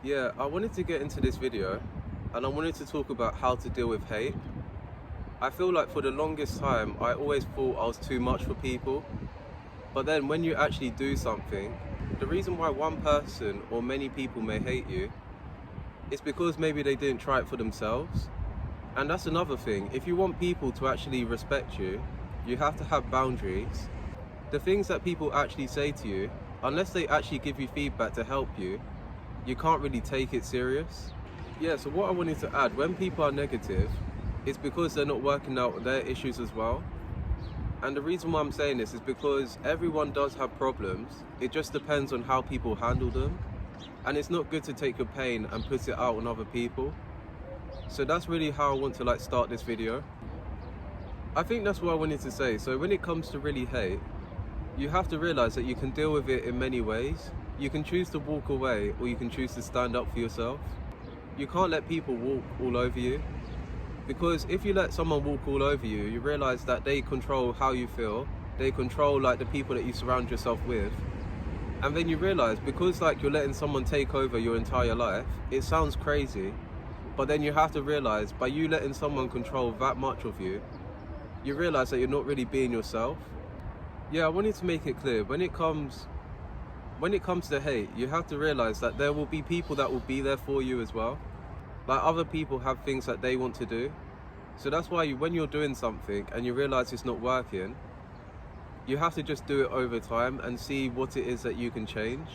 Yeah, I wanted to get into this video and I wanted to talk about how to deal with hate. I feel like for the longest time, I always thought I was too much for people. But then when you actually do something, the reason why one person or many people may hate you is because maybe they didn't try it for themselves. And that's another thing. If you want people to actually respect you, you have to have boundaries. The things that people actually say to you, unless they actually give you feedback to help you can't really take it serious. Yeah, so what I wanted to add, when people are negative, it's because they're not working out their issues as well. And the reason why I'm saying this is because everyone does have problems. It just depends on how people handle them. And it's not good to take your pain and put it out on other people. So that's really how I want to start this video. I think that's what I wanted to say. So when it comes to really hate, you have to realize that you can deal with it in many ways. You can choose to walk away or you can choose to stand up for yourself. You can't let people walk all over you, because if you let someone walk all over you, you realize that they control how you feel. They control the people that you surround yourself with. And then you realize, because you're letting someone take over your entire life, it sounds crazy, but then you have to realize, by you letting someone control that much of you, you realize that you're not really being yourself. Yeah, I wanted to make it clear, when it comes to hate, you have to realize that there will be people that will be there for you as well. Other people have things that they want to do. So that's why when you're doing something and you realize it's not working, you have to just do it over time and see what it is that you can change.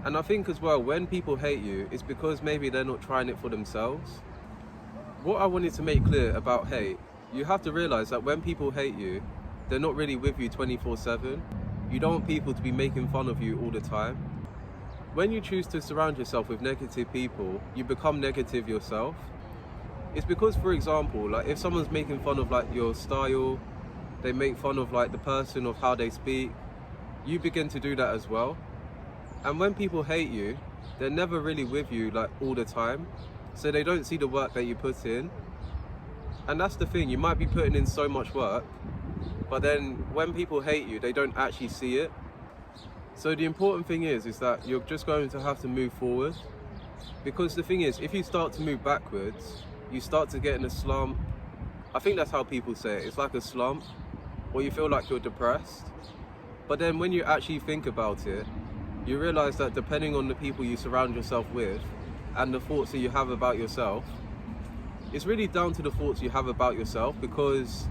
And I think as well, when people hate you, it's because maybe they're not trying it for themselves. What I wanted to make clear about hate, you have to realize that when people hate you, they're not really with you 24/7. You don't want people to be making fun of you all the time. When you choose to surround yourself with negative people, you become negative yourself. It's because, for example, if someone's making fun of your style, they make fun of the person of how they speak, you begin to do that as well. And when people hate you, they're never really with you all the time. So they don't see the work that you put in. And that's the thing, you might be putting in so much work, but then when people hate you, they don't actually see it. So the important thing is that you're just going to have to move forward. Because the thing is, if you start to move backwards, you start to get in a slump. I think that's how people say it. It's like a slump, or you feel like you're depressed. But then when you actually think about it, you realize that depending on the people you surround yourself with and the thoughts that you have about yourself, it's really down to the thoughts you have about yourself. Because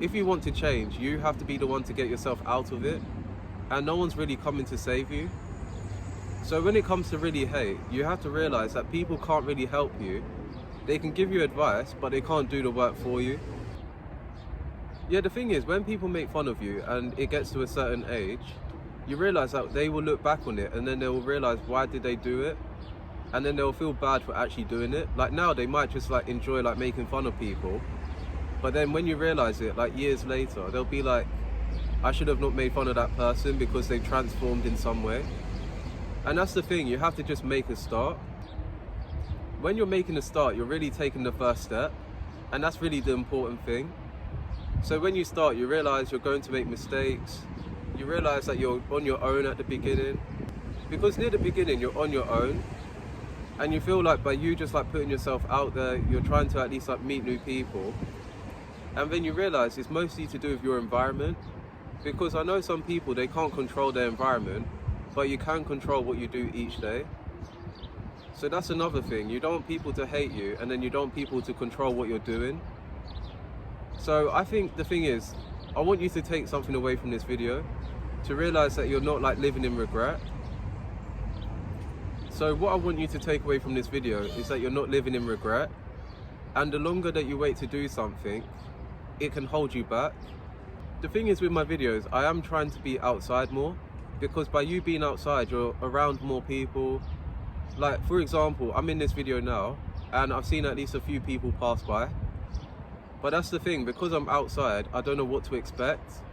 if you want to change, you have to be the one to get yourself out of it, and no one's really coming to save you. So when it comes to really hate, you have to realize that people can't really help you. They can give you advice, but they can't do the work for you. Yeah, the thing is, when people make fun of you and it gets to a certain age, you realize that they will look back on it and then they will realize, why did they do it? And then they'll feel bad for actually doing it. Now they might just enjoy making fun of people. But then when you realize it, years later, they'll be like, I should have not made fun of that person because they've transformed in some way. And that's the thing, you have to just make a start. When you're making a start, you're really taking the first step. And that's really the important thing. So when you start, you realize you're going to make mistakes. You realize that you're on your own at the beginning. Because near the beginning, you're on your own. And you feel by you just putting yourself out there, you're trying to at least meet new people. And then you realize it's mostly to do with your environment. Because I know some people, they can't control their environment, but you can control what you do each day. So that's another thing. You don't want people to hate you, and then you don't want people to control what you're doing. So I think the thing is, I want you to take something away from this video, to realize that you're not living in regret. So what I want you to take away from this video is that you're not living in regret. And the longer that you wait to do something, it can hold you back. The thing is with my videos, I am trying to be outside more, because by you being outside, you're around more people. For example, I'm in this video now, and I've seen at least a few people pass by. But that's the thing, because I'm outside, I don't know what to expect.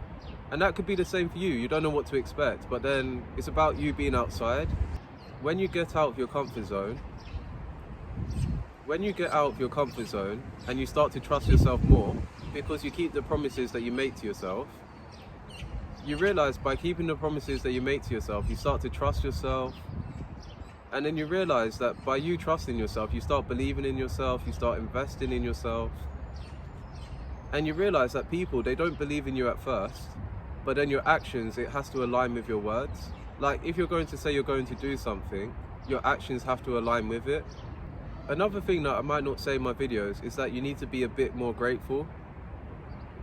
And that could be the same for you, you don't know what to expect, but then it's about you being outside. When you get out of your comfort zone, and you start to trust yourself more, because you keep the promises that you make to yourself, you realize by keeping the promises that you make to yourself, you start to trust yourself. And then you realize that by you trusting yourself, you start believing in yourself, you start investing in yourself. And you realize that people, they don't believe in you at first, but then your actions, it has to align with your words. Like if you're going to say you're going to do something, your actions have to align with it. Another thing that I might not say in my videos is that you need to be a bit more grateful.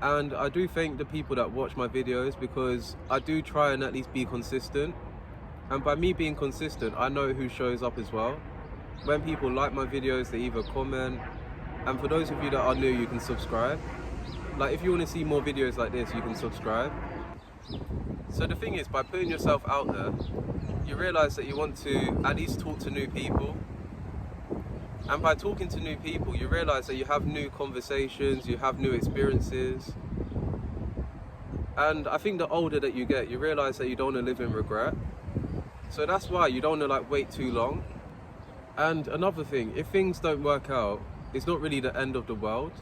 And I do thank the people that watch my videos, because I do try and at least be consistent. And by me being consistent, I know who shows up as well. When people like my videos, they either comment, and for those of you that are new, you can subscribe. Like if you want to see more videos like this, you can subscribe. So the thing is, by putting yourself out there, you realize that you want to at least talk to new people. And by talking to new people, you realize that you have new conversations, you have new experiences. And I think the older that you get, you realize that you don't want to live in regret. So that's why you don't want to like wait too long. And another thing, if things don't work out, it's not really the end of the world,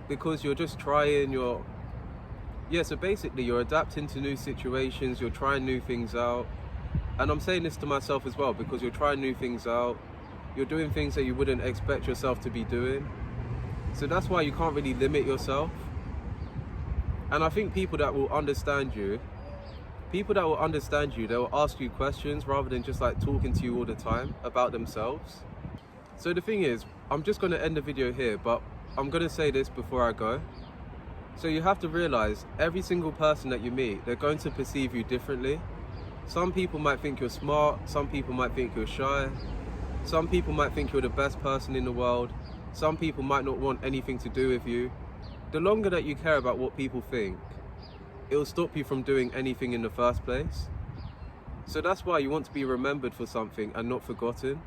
because you're just trying, so basically you're adapting to new situations, you're trying new things out. And I'm saying this to myself as well, because you're trying new things out, you're doing things that you wouldn't expect yourself to be doing. So that's why you can't really limit yourself. And I think people that will understand you, they will ask you questions rather than just like talking to you all the time about themselves. So the thing is, I'm just going to end the video here, but I'm going to say this before I go. So you have to realize every single person that you meet, they're going to perceive you differently. Some people might think you're smart, some people might think you're shy, some people might think you're the best person in the world, some people might not want anything to do with you. The longer that you care about what people think, it'll stop you from doing anything in the first place. So that's why you want to be remembered for something and not forgotten.